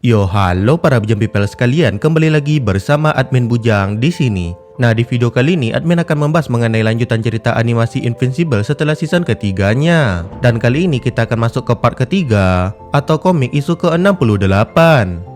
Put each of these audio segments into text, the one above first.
Yo, halo para Bujang People sekalian, kembali lagi bersama admin Bujang di sini. Nah, di video kali ini admin akan membahas mengenai lanjutan cerita animasi Invincible setelah season ketiganya. Dan kali ini kita akan masuk ke part ketiga atau komik isu ke-68.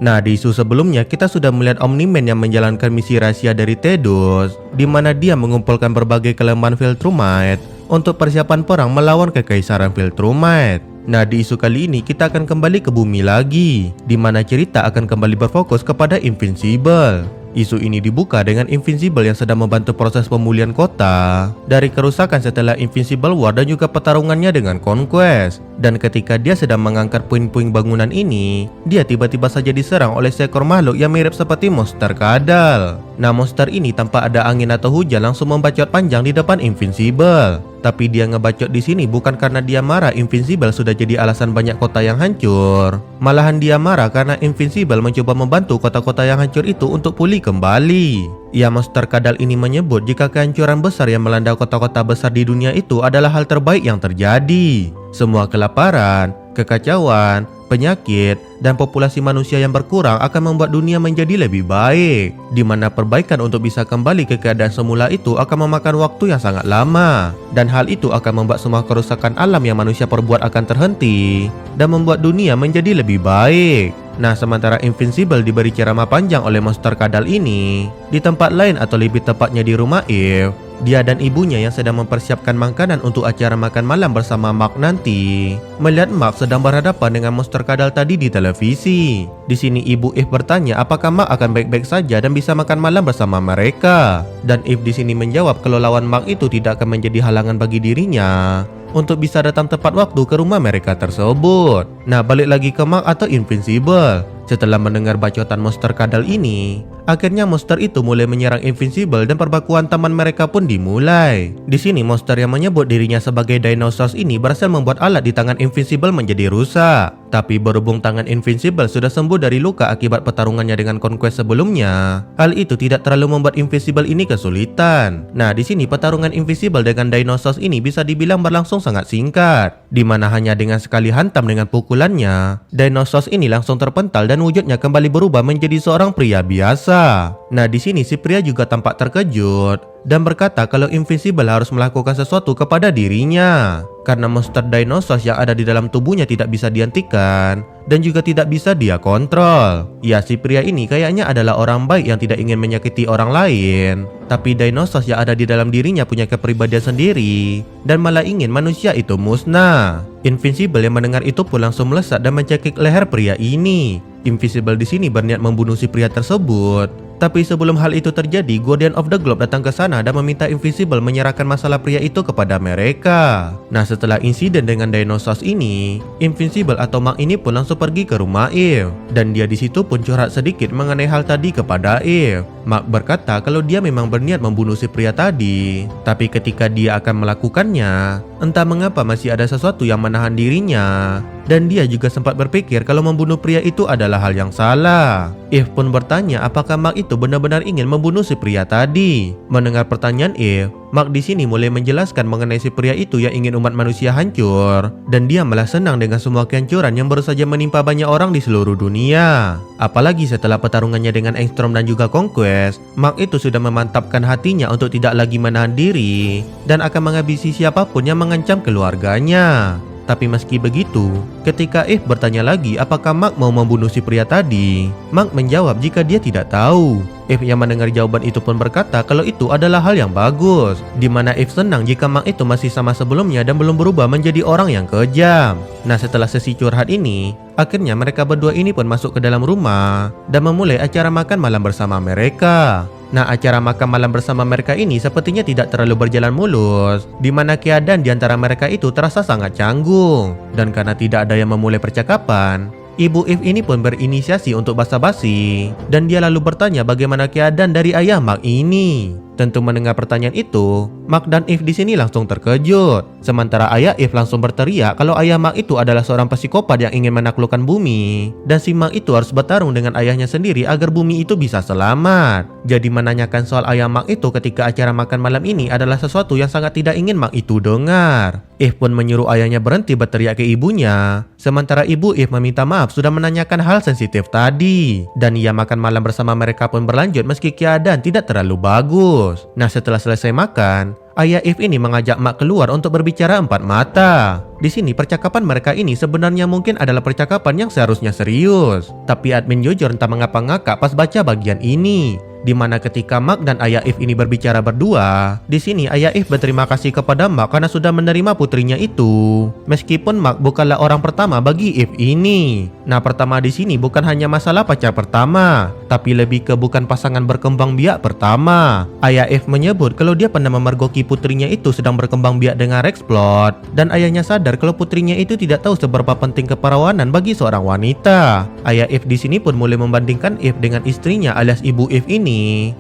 Nah, di isu sebelumnya kita sudah melihat Omni-Man yang menjalankan misi rahasia dari Thedos, di mana dia mengumpulkan berbagai kelemahan Viltrumite untuk persiapan perang melawan kekaisaran Viltrumite. Nah, di isu kali ini kita akan kembali ke bumi lagi, di mana cerita akan kembali berfokus kepada Invincible. Isu ini dibuka dengan Invincible yang sedang membantu proses pemulihan kota dari kerusakan setelah Invincible War dan juga pertarungannya dengan Conquest. Dan ketika dia sedang mengangkat puing-puing bangunan ini, dia tiba-tiba saja diserang oleh seekor makhluk yang mirip seperti monster kadal. Nah, monster ini tanpa ada angin atau hujan langsung membacot panjang di depan Invincible. Tapi dia ngebacot di sini bukan karena dia marah Invincible sudah jadi alasan banyak kota yang hancur. Malahan dia marah karena Invincible mencoba membantu kota-kota yang hancur itu untuk pulih kembali. Ya, monster kadal ini menyebut jika kehancuran besar yang melanda kota-kota besar di dunia itu adalah hal terbaik yang terjadi. Semua kelaparan, kekacauan, penyakit, dan populasi manusia yang berkurang akan membuat dunia menjadi lebih baik, di mana perbaikan untuk bisa kembali ke keadaan semula itu akan memakan waktu yang sangat lama, dan hal itu akan membuat semua kerusakan alam yang manusia perbuat akan terhenti dan membuat dunia menjadi lebih baik. Nah, sementara Invincible diberi ceramah panjang oleh monster kadal ini di tempat lain atau lebih tepatnya di rumah Eve, dia dan ibunya yang sedang mempersiapkan makanan untuk acara makan malam bersama Mark nanti melihat Mark sedang berhadapan dengan monster kadal tadi di televisi. Di sini ibu Eve bertanya apakah Mark akan baik-baik saja dan bisa makan malam bersama mereka. Dan Eve di sini menjawab kalau lawan Mark itu tidak akan menjadi halangan bagi dirinya untuk bisa datang tepat waktu ke rumah mereka tersebut. Nah, balik lagi ke Mark atau Invincible. Setelah mendengar bacotan monster kadal ini, akhirnya monster itu mulai menyerang Invincible dan perbakuan taman mereka pun dimulai. Di sini monster yang menyebut dirinya sebagai dinosaurus ini berhasil membuat alat di tangan Invincible menjadi rusak. Tapi berhubung tangan Invincible sudah sembuh dari luka akibat pertarungannya dengan Conquest sebelumnya, hal itu tidak terlalu membuat Invincible ini kesulitan. Nah, di sini pertarungan Invincible dengan dinosaurus ini bisa dibilang berlangsung sangat singkat, di mana hanya dengan sekali hantam dengan pukulannya, dinosaurus ini langsung terpental dan wujudnya kembali berubah menjadi seorang pria biasa. Nah, di sini si pria juga tampak terkejut dan berkata kalau Invincible harus melakukan sesuatu kepada dirinya karena monster dinosaurus yang ada di dalam tubuhnya tidak bisa dihentikan dan juga tidak bisa dia kontrol. Ya, si pria ini kayaknya adalah orang baik yang tidak ingin menyakiti orang lain, tapi dinosaurus yang ada di dalam dirinya punya kepribadian sendiri dan malah ingin manusia itu musnah. Invincible yang mendengar itu pun langsung melesat dan mencekik leher pria ini. Invincible di sini berniat membunuh si pria tersebut. Tapi sebelum hal itu terjadi, Guardian of the Globe datang ke sana dan meminta Invincible menyerahkan masalah pria itu kepada mereka. Nah, setelah insiden dengan dinosaurus ini, Invincible atau Mark ini pun langsung pergi ke rumah Eve. Dan dia di situ pun curhat sedikit mengenai hal tadi kepada Eve. Mark berkata kalau dia memang berniat membunuh si pria tadi, tapi ketika dia akan melakukannya, entah mengapa masih ada sesuatu yang menahan dirinya. Dan dia juga sempat berpikir kalau membunuh pria itu adalah hal yang salah. Eve pun bertanya apakah Mark itu benar-benar ingin membunuh si pria tadi. Mendengar pertanyaan Eve, Mark di sini mulai menjelaskan mengenai si pria itu yang ingin umat manusia hancur, dan dia malah senang dengan semua kehancuran yang baru saja menimpa banyak orang di seluruh dunia. Apalagi setelah pertarungannya dengan Engstrom dan juga Conquest, Mark itu sudah memantapkan hatinya untuk tidak lagi menahan diri dan akan menghabisi siapapun yang mengancam keluarganya. Tapi meski begitu, ketika Eve bertanya lagi apakah Mark mau membunuh si pria tadi, Mark menjawab jika dia tidak tahu. Eve yang mendengar jawaban itu pun berkata kalau itu adalah hal yang bagus, di mana Eve senang jika Mark itu masih sama sebelumnya dan belum berubah menjadi orang yang kejam. Nah, setelah sesi curhat ini, akhirnya mereka berdua ini pun masuk ke dalam rumah dan memulai acara makan malam bersama mereka. Nah, acara makan malam bersama mereka ini sepertinya tidak terlalu berjalan mulus, di mana keadaan di antara mereka itu terasa sangat canggung. Dan karena tidak ada yang memulai percakapan, ibu Eve ini pun berinisiasi untuk basa-basi, dan dia lalu bertanya bagaimana keadaan dari ayah Mark ini. Tentu mendengar pertanyaan itu, Mark dan Eve di sini langsung terkejut. Sementara ayah Eve langsung berteriak kalau ayah Mark itu adalah seorang psikopat yang ingin menaklukkan bumi. Dan si Mark itu harus bertarung dengan ayahnya sendiri agar bumi itu bisa selamat. Jadi menanyakan soal ayah Mark itu ketika acara makan malam ini adalah sesuatu yang sangat tidak ingin Mark itu dengar. Eve pun menyuruh ayahnya berhenti berteriak ke ibunya. Sementara ibu Eve meminta maaf sudah menanyakan hal sensitif tadi. Dan ia makan malam bersama mereka pun berlanjut meski keadaan tidak terlalu bagus. Nah, setelah selesai makan, ayah Eve ini mengajak Mark keluar untuk berbicara empat mata. Di sini percakapan mereka ini sebenarnya mungkin adalah percakapan yang seharusnya serius. Tapi admin jujur entah mengapa ngakak pas baca bagian ini. Di mana ketika Mark dan ayah Eve ini berbicara berdua, di sini ayah Eve berterima kasih kepada Mark karena sudah menerima putrinya itu. Meskipun Mark bukanlah orang pertama bagi Eve ini. Nah, pertama di sini bukan hanya masalah pacar pertama, tapi lebih ke bukan pasangan berkembang biak pertama. Ayah Eve menyebut kalau dia pernah memergoki putrinya itu sedang berkembang biak dengan Rexplode, dan ayahnya sadar kalau putrinya itu tidak tahu seberapa penting keperawanan bagi seorang wanita. Ayah Eve di sini pun mulai membandingkan Eve dengan istrinya alias ibu Eve ini.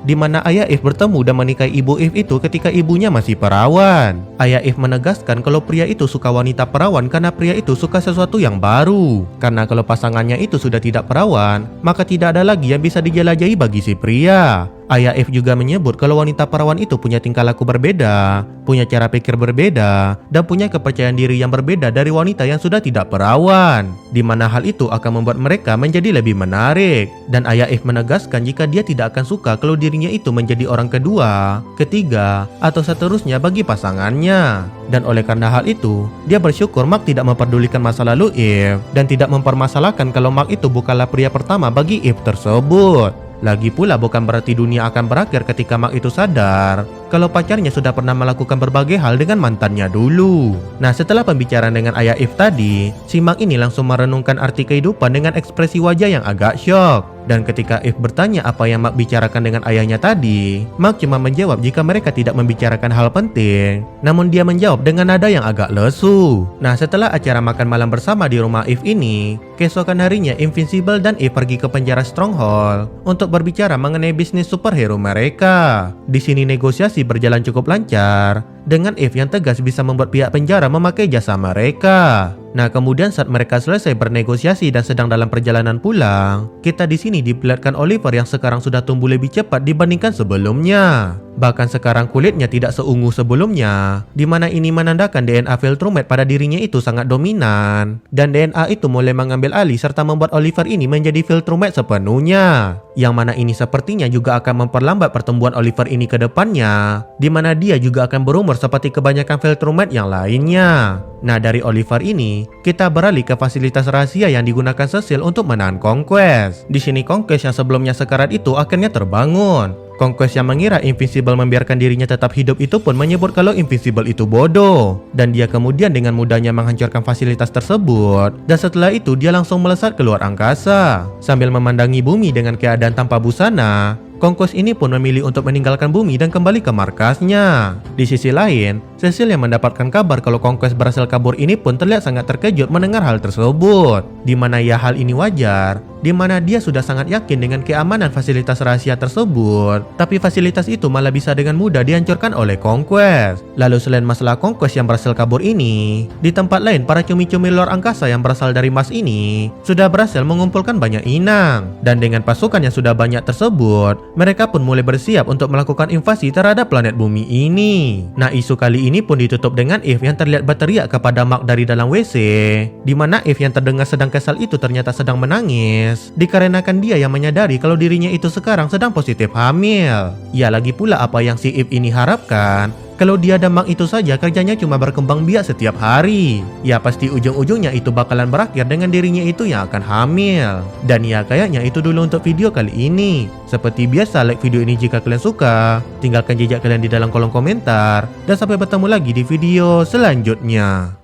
Di mana ayah Eve bertemu dan menikahi ibu Eve itu ketika ibunya masih perawan. Ayah Eve menegaskan kalau pria itu suka wanita perawan karena pria itu suka sesuatu yang baru. Karena kalau pasangannya itu sudah tidak perawan, maka tidak ada lagi yang bisa dijelajahi bagi si pria. Ayah Eve juga menyebut kalau wanita perawan itu punya tingkah laku berbeda, punya cara pikir berbeda, dan punya kepercayaan diri yang berbeda dari wanita yang sudah tidak perawan. Di mana hal itu akan membuat mereka menjadi lebih menarik. Dan ayah Eve menegaskan jika dia tidak akan suka kalau dirinya itu menjadi orang kedua, ketiga, atau seterusnya bagi pasangannya. Dan oleh karena hal itu, dia bersyukur Mark tidak memperdulikan masa lalu Eve dan tidak mempermasalahkan kalau Mark itu bukanlah pria pertama bagi Eve tersebut. Lagi pula bukan berarti dunia akan berakhir ketika Mark itu sadar kalau pacarnya sudah pernah melakukan berbagai hal dengan mantannya dulu. Nah, setelah pembicaraan dengan ayah Eve tadi, si Mark ini langsung merenungkan arti kehidupan dengan ekspresi wajah yang agak syok. Dan ketika Eve bertanya apa yang Mark bicarakan dengan ayahnya tadi, Mark cuma menjawab jika mereka tidak membicarakan hal penting. Namun dia menjawab dengan nada yang agak lesu. Nah, setelah acara makan malam bersama di rumah Eve ini, keesokan harinya Invincible dan Eve pergi ke penjara Stronghold untuk berbicara mengenai bisnis superhero mereka. Di sini negosiasi berjalan cukup lancar, dengan Eve yang tegas bisa membuat pihak penjara memakai jasa mereka. Nah, kemudian saat mereka selesai bernegosiasi dan sedang dalam perjalanan pulang, kita di sini diperlihatkan Oliver yang sekarang sudah tumbuh lebih cepat dibandingkan sebelumnya. Bahkan sekarang kulitnya tidak seungu sebelumnya, di mana ini menandakan DNA Viltrumite pada dirinya itu sangat dominan. Dan DNA itu mulai mengambil alih serta membuat Oliver ini menjadi Viltrumite sepenuhnya. Yang mana ini sepertinya juga akan memperlambat pertumbuhan Oliver ini ke depannya, di mana dia juga akan berumur seperti kebanyakan Viltrumite yang lainnya. Nah, dari Oliver ini, kita beralih ke fasilitas rahasia yang digunakan Cecil untuk menahan Conquest. Di sini Conquest yang sebelumnya sekarat itu akhirnya terbangun. Conquest yang mengira Invincible membiarkan dirinya tetap hidup itu pun menyebut kalau Invincible itu bodoh. Dan dia kemudian dengan mudahnya menghancurkan fasilitas tersebut. Dan setelah itu dia langsung melesat keluar angkasa. Sambil memandangi bumi dengan keadaan tanpa busana, Conquest ini pun memilih untuk meninggalkan bumi dan kembali ke markasnya. Di sisi lain, Cecil yang mendapatkan kabar kalau Conquest berhasil kabur ini pun terlihat sangat terkejut mendengar hal tersebut. Di mana ya hal ini wajar, di mana dia sudah sangat yakin dengan keamanan fasilitas rahasia tersebut. Tapi fasilitas itu malah bisa dengan mudah dihancurkan oleh Conquest. Lalu selain masalah Conquest yang berhasil kabur ini, di tempat lain para cumi-cumi luar angkasa yang berasal dari Mars ini sudah berhasil mengumpulkan banyak inang. Dan dengan pasukan yang sudah banyak tersebut, mereka pun mulai bersiap untuk melakukan invasi terhadap planet bumi ini. Nah, isu kali ini pun ditutup dengan Eve yang terlihat berteriak kepada Mark dari dalam WC, di mana Eve yang terdengar sedang kesal itu ternyata sedang menangis, dikarenakan dia yang menyadari kalau dirinya itu sekarang sedang positif hamil. Ya, lagi pula apa yang si Eve ini harapkan, kalau dia dan Mark itu saja kerjanya cuma berkembang biak setiap hari, ya pasti ujung-ujungnya itu bakalan berakhir dengan dirinya itu yang akan hamil. Dan ya kayaknya itu dulu untuk video kali ini. Seperti biasa, like video ini jika kalian suka, tinggalkan jejak kalian di dalam kolom komentar, dan sampai bertemu lagi di video selanjutnya.